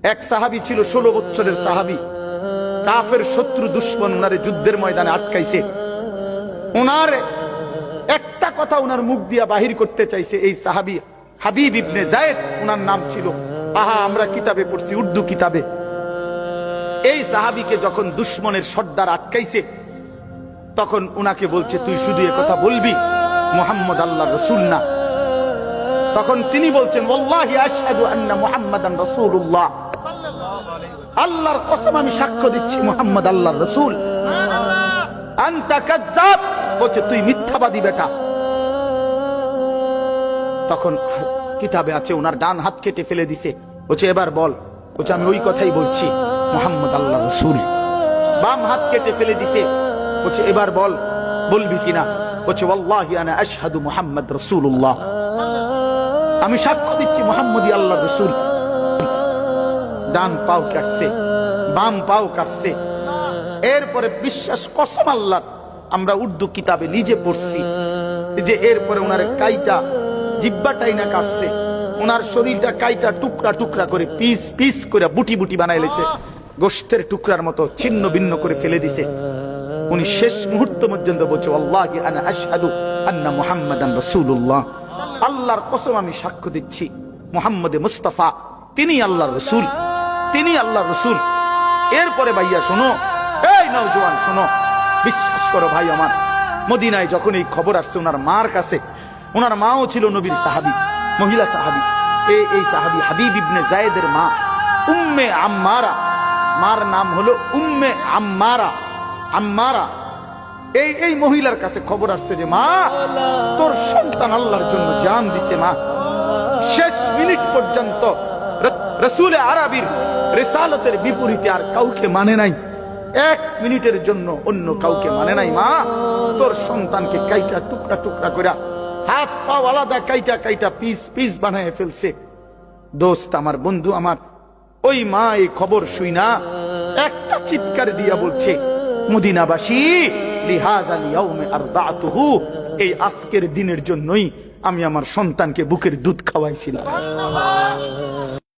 এক সাহাবী ছিল 16 বছরের সাহাবী, কাফের শত্রু দুশমন উনারে যুদ্ধের ময়দানে আটকাইছে। উনার একটা কথা উনার মুখ দিয়া বাহির করতে চাইছে এই সাহাবী হাবিব ইবনে যায়েদ উনার নাম ছিল। আহা, আমরা কিতাবে পড়ছি, উর্দু কিতাবে। এই সাহাবীকে যখন দুশমনের সর্দার আটকাইছে, তখন উনাকে বলছে, তুই শুধু এ কথা বলবি মুহাম্মদ আল্লাহর রাসূল না। তখন তিনি বলছেন, ওয়াল্লাহি আশহাদু আন্না মুহাম্মাদান রাসূলুল্লাহ, আল্লাহর কসম আমি সাক্ষ্য দিচ্ছি মুহাম্মদ আল্লাহর রাসূল। আনতা কাযযাব, বলছে তুই মিথ্যাবাদী বেটা। তখন কিতাবে আছে উনার ডান হাত কেটে ফেলে দিছে। বলছে এবার বল। বলছে আমি ওই কথাই বলছি মুহাম্মদ আল্লাহর রাসূল। বাম হাত কেটে ফেলে দিছে। বলছে এবার বল, বলবি কিনা? বলছে ওয়াল্লাহি আনা আশহাদু মুহাম্মদ রাসূলুল্লাহ, আমি সাক্ষ্য দিচ্ছি মুহাম্মদই আল্লাহর রাসূল। ডান পাও কাটছে, বাম পাও কাটছে। এরপরে বিশ্বাস কসম আল্লাহ, আমরা উর্দু কিতাবে নিজে পড়ছি যে এরপরে ওনার কাইটা জিব্বাটাই না কাটছে, ওনার শরীরটা কাইটা টুকরা টুকরা করে পিস পিস করে বুটি বুটি বানাই লেছে, গোশতের টুকরার মতো ছিন্ন ভিন্ন করে ফেলে দিছে। উনি শেষ মুহূর্ত পর্যন্ত বলছে আল্লাহি আনা আশহাদু আন্না মুহাম্মাদান রাসূলুল্লাহ, আল্লাহর কসম আমি সাক্ষ্য দিচ্ছি মুহাম্মদে মুস্তাফা তিনি আল্লাহর রাসূল, তিনি আল্লাহর রাসূল। এরপরে ভাইয়া শোনো, এই নওজোয়ান শোনো, বিশ্বাস করো ভাই আমার, মদিনায় যখন এই খবর আসছে ওনার মার কাছে, ওনার মাও ছিল নবীর সাহাবী, মহিলা সাহাবী। এই সাহাবী হাবিব ইবনে যায়েদের মা উম্মে আম্মারা, মার নাম হলো উম্মে আম্মারা। আম্মারা এই মহিলার কাছে খবর আসছে যে মা, তোর সন্তান আল্লাহর জন্য জান দিছে। মা শেষ মিনিট পর্যন্ত রাসূল আরবীর রিসালাতের বিপরীতে আর কাউকে মানে নাই, 1 মিনিটের জন্য অন্য কাউকে মানে নাই। মা, তোর সন্তানকে কাইটা টুকরা টুকরা করে হাত পা আলাদা কাইটা কাইটা পিস পিস বানায় ফেলছে। দোস্ত আমার, বন্ধু আমার, ওই মা এই খবর শুইনা একটা চিৎকার দিয়া বলছে, মদিনাবাসী লিহাযাল ইয়াউমি আরদাতুহু, এই আজকের দিনের জন্যই আমি আমার সন্তানকে বুকের দুধ খাওয়াইছিলাম।